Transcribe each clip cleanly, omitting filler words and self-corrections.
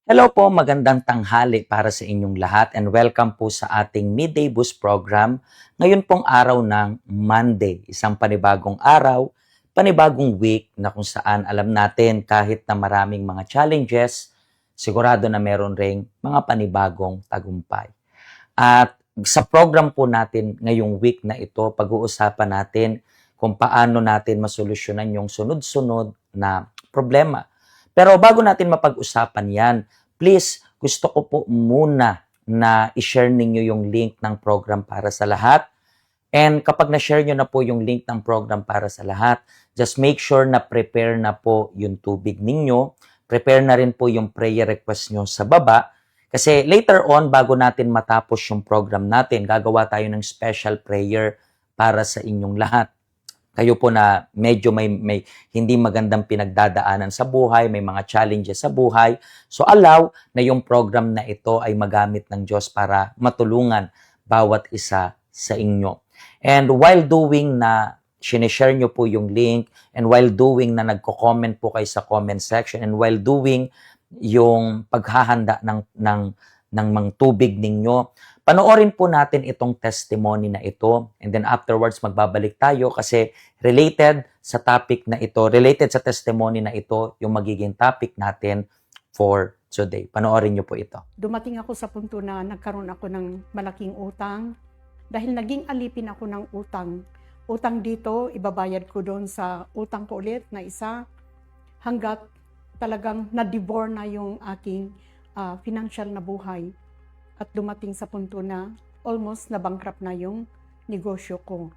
Hello po, magandang tanghali para sa inyong lahat and welcome po sa ating Midday Boost program. Ngayon pong araw ng Monday, isang panibagong araw, panibagong week na kung saan alam natin kahit na maraming mga challenges, sigurado na meron ring mga panibagong tagumpay. At sa program po natin ngayong week na ito, pag-uusapan natin kung paano natin masolusyonan yung sunod-sunod na problema. Pero bago natin mapag-usapan yan, please, gusto ko po muna na i-share ninyo yung link ng program para sa lahat. And kapag na-share nyo na po yung link ng program para sa lahat, just make sure na prepare na po yung tubig ninyo. Prepare na rin po yung prayer request nyo sa baba. Kasi later on, bago natin matapos yung program natin, gagawa tayo ng special prayer para sa inyong lahat. Kayo po na medyo may hindi magandang pinagdadaanan sa buhay, may mga challenges sa buhay. So allow na yung program na ito ay magamit ng Diyos para matulungan bawat isa sa inyo. And while doing na sinishare nyo po yung link, and while doing na nagko-comment po kayo sa comment section, and while doing yung paghahanda ng mga tubig ninyo, panoorin po natin itong testimony na ito and then afterwards magbabalik tayo kasi related sa topic na ito, related sa testimony na ito, yung magiging topic natin for today. Panoorin niyo po ito. Dumating ako sa punto na nagkaroon ako ng malaking utang dahil naging alipin ako ng utang. Utang dito, ibabayad ko doon sa utang ko ulit na isa hanggat talagang na-devour na yung aking financial na buhay. At dumating sa punto na almost na-bankrupt na yung negosyo ko.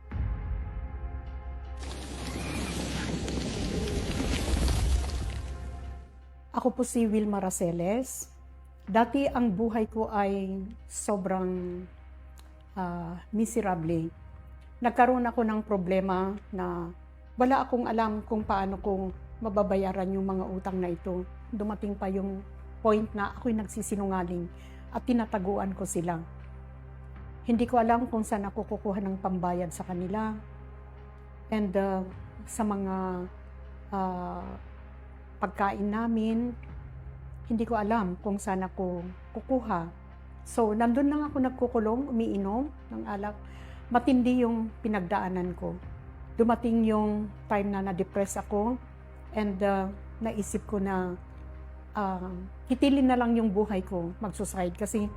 Ako po si Wilma Raceles. Dati ang buhay ko ay sobrang miserable. Nagkaroon ako ng problema na wala akong alam kung paano kong mababayaran yung mga utang na ito. Dumating pa yung point na ako'y nagsisinungaling at tinataguan ko sila. Hindi ko alam kung saan ako kukuha ng pambayad sa kanila. And sa mga pagkain namin, hindi ko alam kung saan ako kukuha. So, nandun lang ako nagkukulong, umiinom ng alak. Matindi yung pinagdaanan ko. Dumating yung time na na-depress ako and naisip ko na hitilin na lang yung buhay ko, mag-suicide kasi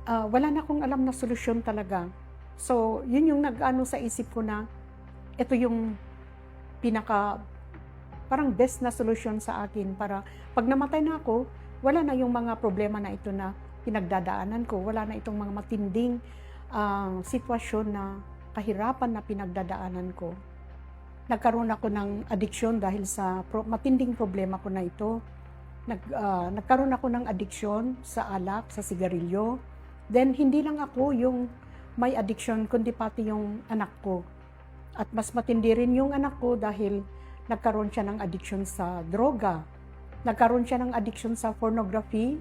wala na akong alam na solusyon talaga. So, yun yung nag-ano sa isip ko na ito yung parang best na solusyon sa akin para pag namatay na ako, wala na yung mga problema na ito na pinagdadaanan ko, wala na itong mga matinding sitwasyon na kahirapan na pinagdadaanan ko. Nagkaroon ako ng addiction dahil sa matinding problema ko na ito. Nagkaroon ako ng addiction sa alak, sa sigarilyo. Then, hindi lang ako yung may addiction, kundi pati yung anak ko. At mas matindi rin yung anak ko dahil nagkaroon siya ng addiction sa droga. Nagkaroon siya ng addiction sa pornography.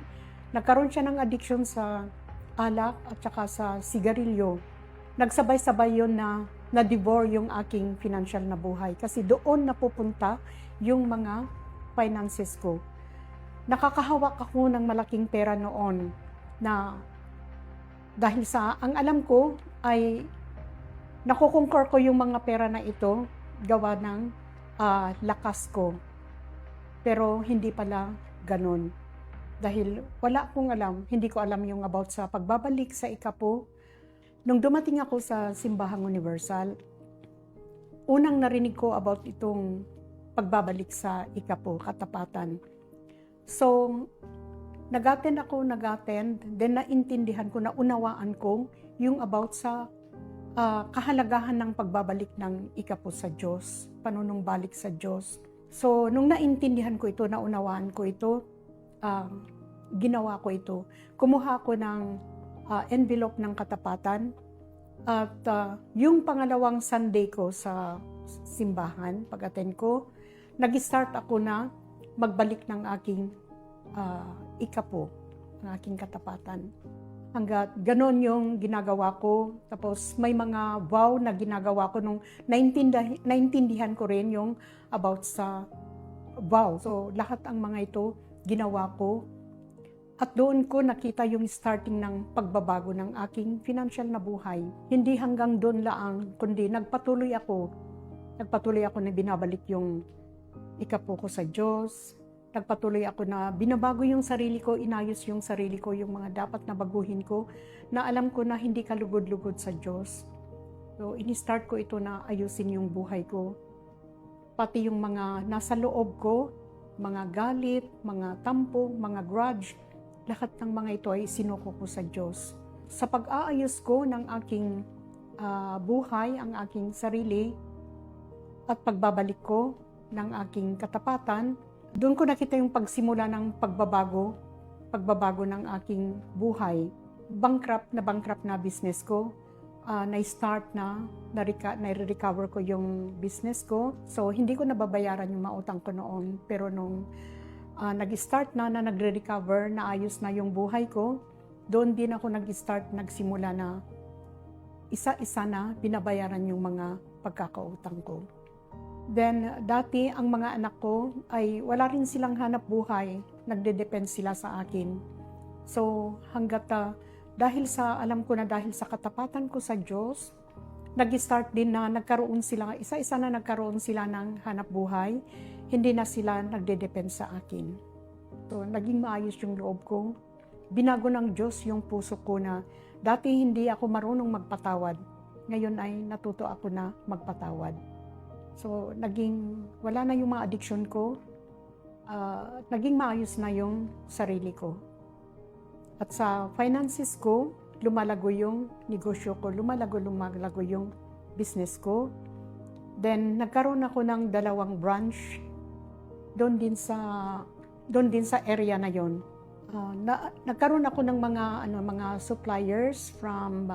Nagkaroon siya ng addiction sa alak at saka sa sigarilyo. Nagsabay-sabay yun na na-devour yung aking financial na buhay. Kasi doon napupunta yung mga finances ko. Nakakahawak ako ng malaking pera noon na dahil sa, ang alam ko ay nakukonquer ko yung mga pera na ito gawa ng lakas ko. Pero hindi pala ganun. Dahil wala akong alam, hindi ko alam yung about sa pagbabalik sa ikapo. Nung dumating ako sa Simbahang Universal, unang narinig ko about itong pagbabalik sa ikapo, katapatan. So, nag-attend, then naintindihan ko, naunawaan ko yung about sa kahalagahan ng pagbabalik ng ikapo sa Diyos, panunumbalik sa Diyos. So, nung naintindihan ko ito, naunawaan ko ito, ginawa ko ito. Kumuha ko ng envelope ng katapatan at yung pangalawang Sunday ko sa simbahan, pag-attend ko, nag-start ako na magbalik ng aking ikapo, ng aking katapatan. Hanggat ganon yung ginagawa ko. Tapos may mga vow na ginagawa ko nung naintindihan ko rin yung about sa vow. So lahat ang mga ito ginawa ko. At doon ko nakita yung starting ng pagbabago ng aking financial na buhay. Hindi hanggang doon lang, kundi nagpatuloy ako na binabalik yung ikapo ko sa Diyos. Nagpatuloy ako na binabago yung sarili ko, inayos yung sarili ko, yung mga dapat na baguhin ko, na alam ko na hindi kalugod-lugod sa Diyos. So, ini-start ko ito na ayusin yung buhay ko. Pati yung mga nasa loob ko, mga galit, mga tampo, mga grudge, lahat ng mga ito ay sinuko ko sa Diyos. Sa pag-aayos ko ng aking buhay, ang aking sarili, at pagbabalik ko ng aking katapatan, doon ko nakita yung pagsimula ng pagbabago ng aking buhay. Bankrupt na business ko, na-start na-recover ko yung business ko. So, hindi ko nababayaran yung mautang ko noon. Pero nung nag-start na nagre-recover, naayos na yung buhay ko, doon din ako nagsimula na isa-isa na binabayaran yung mga pagkakautang ko. Then, dati ang mga anak ko ay wala rin silang hanap buhay, nagde-depend sila sa akin. So, alam ko na dahil sa katapatan ko sa Diyos, nag-start din na isa-isa na nagkaroon sila ng hanap buhay, hindi na sila nagde-depend sa akin. So, naging maayos yung loob ko. Binago ng Diyos yung puso ko na dati hindi ako marunong magpatawad. Ngayon ay natuto ako na magpatawad. So, wala na yung mga addiction ko. Naging maayos na yung sarili ko. At sa finances ko, lumalago yung negosyo ko, lumalago yung business ko. Then, nagkaroon ako ng 2 branch doon din sa area na yon. Nagkaroon ako ng mga suppliers from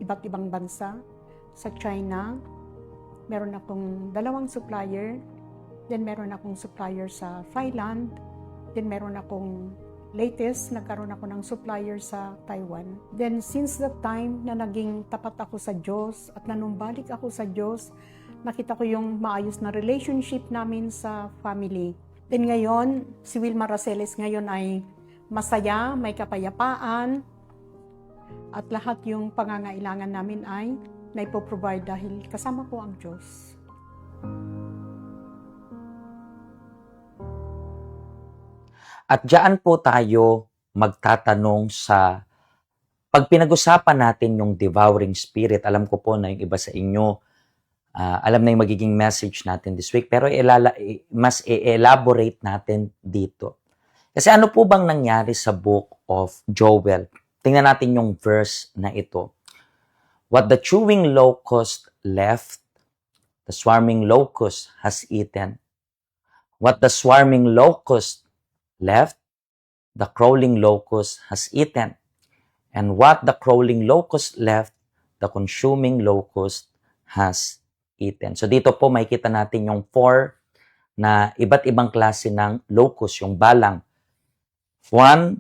iba't ibang bansa. Sa China, meron akong 2 supplier. Then, meron akong supplier sa Thailand. Then, meron akong nagkaroon ako ng supplier sa Taiwan. Then, since that time na naging tapat ako sa Diyos at nanumbalik ako sa Diyos, nakita ko yung maayos na relationship namin sa family. Then ngayon, si Wilma Raceles ngayon ay masaya, may kapayapaan, at lahat yung pangangailangan namin ay naipoprovide dahil kasama ko ang Diyos. At diyan po tayo magtatanong sa pag pinag-usapan natin yung devouring spirit. Alam ko po na yung iba sa inyo alam na yung magiging message natin this week, pero mas i-elaborate natin dito. Kasi ano po bang nangyari sa book of Joel? Tingnan natin yung verse na ito. What the chewing locust left, the swarming locust has eaten. What the swarming locust left, the crawling locust has eaten. And what the crawling locust left, the consuming locust has eaten. So dito po makikita natin yung 4 na iba't ibang klase ng locust, yung balang. 1,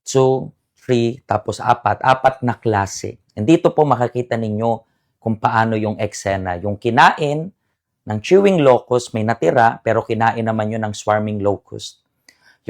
2, 3, tapos 4. 4 na klase. And dito po makikita ninyo kung paano yung eksena. Yung kinain ng chewing locust may natira, pero kinain naman yun ng swarming locust.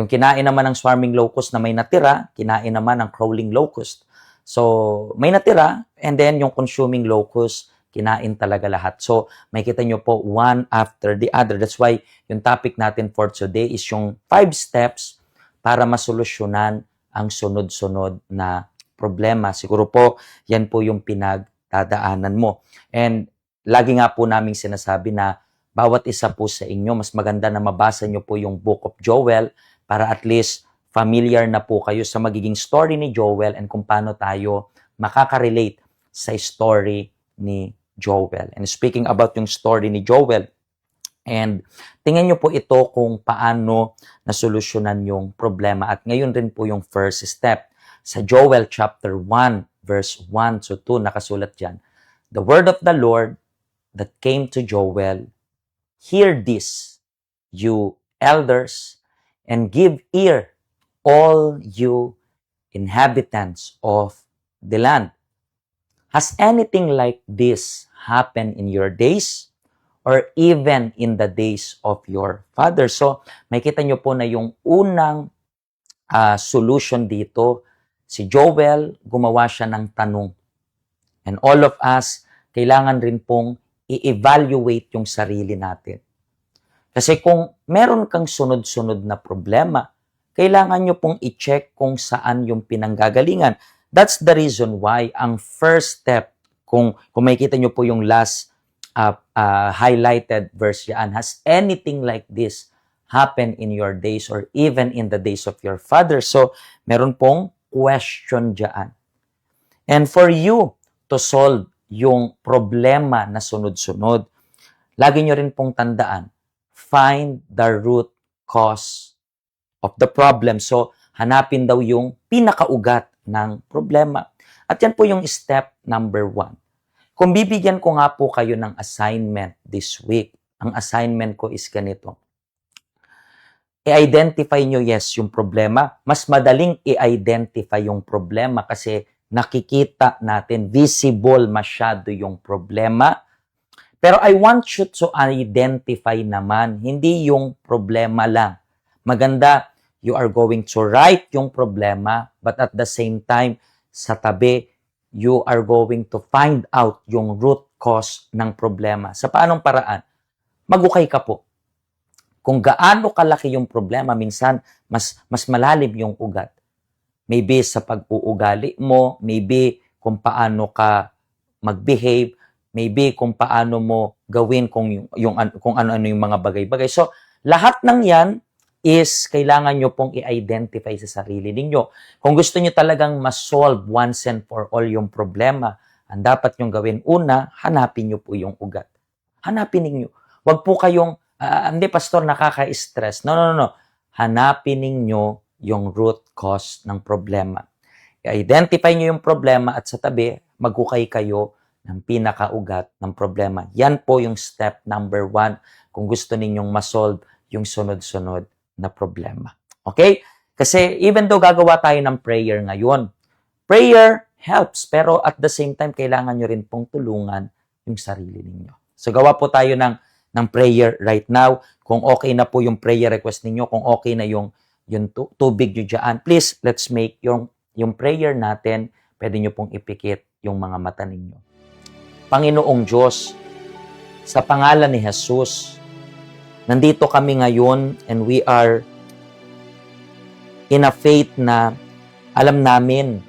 Yung kinain naman ng swarming locust na may natira, kinain naman ng crawling locust. So, may natira, and then yung consuming locust, kinain talaga lahat. So, makikita nyo po one after the other. That's why yung topic natin for today is yung 5 steps para masolusyonan ang sunod-sunod na problema. Siguro po, yan po yung pinagdadaanan mo. And lagi nga po naming sinasabi na bawat isa po sa inyo, mas maganda na mabasa nyo po yung Book of Joel para at least familiar na po kayo sa magiging story ni Joel and kung paano tayo makaka-relate sa story ni Joel. And speaking about yung story ni Joel, and tingnan nyo po ito kung paano nasolusyonan yung problema. At ngayon rin po yung first step. Sa Joel chapter 1, verse 1 to 2, nakasulat dyan. The word of the Lord that came to Joel, hear this, you elders, and give ear, all you inhabitants of the land. Has anything like this happened in your days or even in the days of your father? So, makita nyo po na yung unang solution dito. Si Joel, gumawa siya ng tanong. And all of us, kailangan rin pong i-evaluate yung sarili natin. Kasi kung meron kang sunod-sunod na problema, kailangan nyo pong i-check kung saan yung pinanggagalingan. That's the reason why ang first step, kung makikita nyo po yung last highlighted verse yan, has anything like this happen in your days or even in the days of your father? So, meron pong question dyan. And for you to solve yung problema na sunod-sunod, lagi nyo rin pong tandaan, find the root cause of the problem. So, hanapin daw yung pinakaugat ng problema. At yan po yung step number 1. Kung bibigyan ko nga po kayo ng assignment this week, ang assignment ko is ganito. I-identify nyo, yes, yung problema. Mas madaling i-identify yung problema kasi nakikita natin, visible masyado yung problema. Pero I want you to identify naman, hindi yung problema lang. Maganda, you are going to write yung problema, but at the same time, sa tabi, you are going to find out yung root cause ng problema. Sa paanong paraan? Magukay ka po. Kung gaano kalaki yung problema, minsan mas malalim yung ugat. Maybe sa pag-uugali mo, maybe kung paano ka mag-behave, maybe kung paano mo gawin kung ano-ano yung mga bagay-bagay. So, lahat ng yan is kailangan nyo pong i-identify sa sarili ninyo. Kung gusto nyo talagang ma-solve once and for all yung problema, ang dapat nyong gawin, una, hanapin nyo po yung ugat. Hanapin ninyo. Huwag po kayong, hindi pastor, nakaka-stress. No. Hanapin ninyo yung root cause ng problema. I-identify nyo yung problema at sa tabi, magkukay kayo ng pinakaugat ng problema. Yan po yung step number 1 kung gusto ninyong ma-solve yung sunod-sunod na problema. Okay? Kasi even though gagawa tayo ng prayer ngayon, prayer helps, pero at the same time, kailangan nyo rin pong tulungan yung sarili ninyo. So gawa po tayo ng prayer right now. Kung okay na po yung prayer request ninyo, kung okay na yung tubig nyo dyan, please, let's make yung prayer natin, pwede nyo pong ipikit yung mga mata ninyo. Panginoong Diyos, sa pangalan ni Jesus, nandito kami ngayon and we are in a faith na alam namin,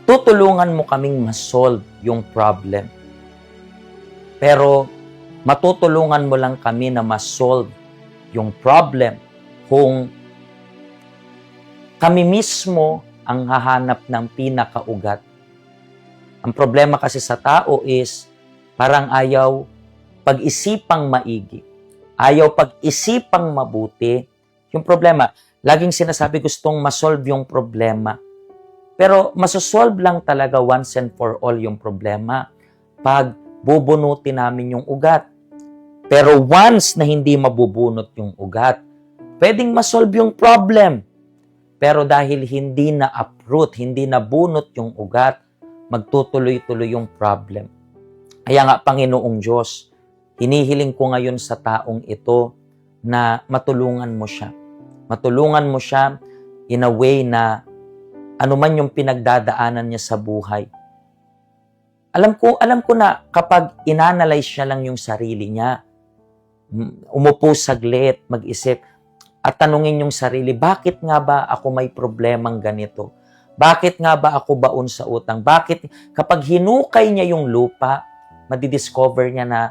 tutulungan mo kaming ma-solve yung problem. Pero matutulungan mo lang kami na ma-solve yung problem kung kami mismo ang hahanap ng pinakaugat. Ang problema kasi sa tao is parang ayaw pag-isipang maigi. Ayaw pag-isipang mabuti. Yung problema, laging sinasabi gustong ma-solve yung problema. Pero masosolve lang talaga once and for all yung problema pag bubunutin namin yung ugat. Pero once na hindi mabubunot yung ugat, pwedeng masolve yung problem. Pero dahil hindi na uproot, hindi na bunot yung ugat, magtutuloy-tuloy yung problem. Kaya nga, Panginoong Diyos, hinihiling ko ngayon sa taong ito na matulungan mo siya. Matulungan mo siya in a way na anuman yung pinagdadaanan niya sa buhay. Alam ko na kapag inanalyze niya lang yung sarili niya, umupo saglit, mag-isip, at tanungin yung sarili, bakit nga ba ako may problemang ganito? Bakit nga ba ako baon sa utang? Bakit kapag hinukay niya yung lupa, madidiscover niya na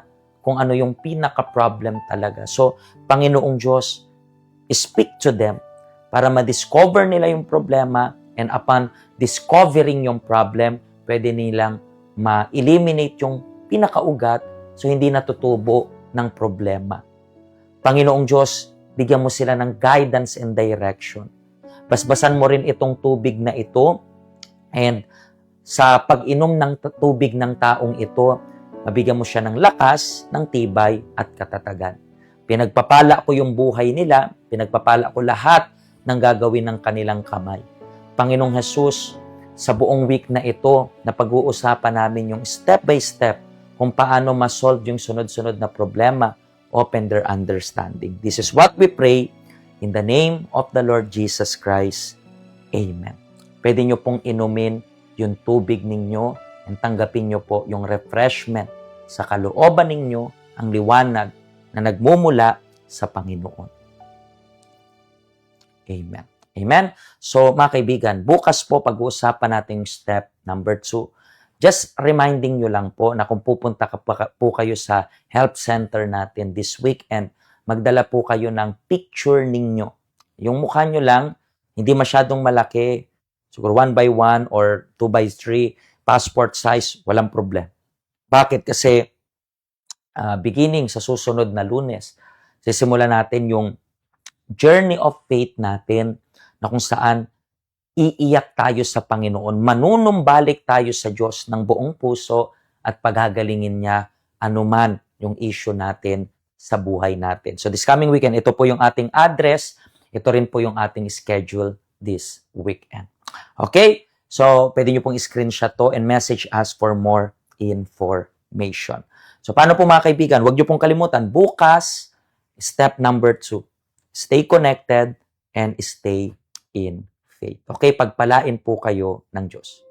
kung ano yung pinaka-problem talaga. So, Panginoong Diyos, speak to them para ma-discover nila yung problema and upon discovering yung problem, pwede nilang ma-eliminate yung pinakaugat so hindi natutubo ng problema. Panginoong Diyos, bigyan mo sila ng guidance and direction. Basbasan mo rin itong tubig na ito and sa pag-inom ng tubig ng taong ito, mabigyan mo siya ng lakas, ng tibay at katatagan. Pinagpapala ko yung buhay nila, pinagpapala ko lahat ng gagawin ng kanilang kamay. Panginoong Jesus, sa buong week na ito, na pag-uusapan namin yung step by step kung paano ma-solve yung sunod-sunod na problema, open their understanding. This is what we pray In the name of the Lord Jesus Christ, Amen. Pwede nyo pong inumin yung tubig ninyo and tanggapin nyo po yung refreshment sa kalooban ninyo, ang liwanag na nagmumula sa Panginoon. Amen. Amen? So, mga kaibigan, bukas po pag-uusapan natin yung step number 2. Just reminding nyo lang po na kung pupunta po kayo sa health center natin this weekend, magdala po kayo ng picture ninyo. Yung mukha nyo lang, hindi masyadong malaki, siguro 1x1 or 2x3, passport size, walang problem. Bakit? Kasi beginning sa susunod na Lunes, sisimulan natin yung journey of faith natin na kung saan iiyak tayo sa Panginoon, manunumbalik tayo sa Diyos ng buong puso at paghagalingin niya anuman yung issue natin sa buhay natin. So this coming weekend, ito po yung ating address, ito rin po yung ating schedule this weekend. Okay? So, pwede nyo pong screenshot to and message us for more information. So, paano po mga kaibigan? Huwag nyo pong kalimutan, bukas, step number 2, stay connected and stay in faith. Okay? Pagpalain po kayo ng Diyos.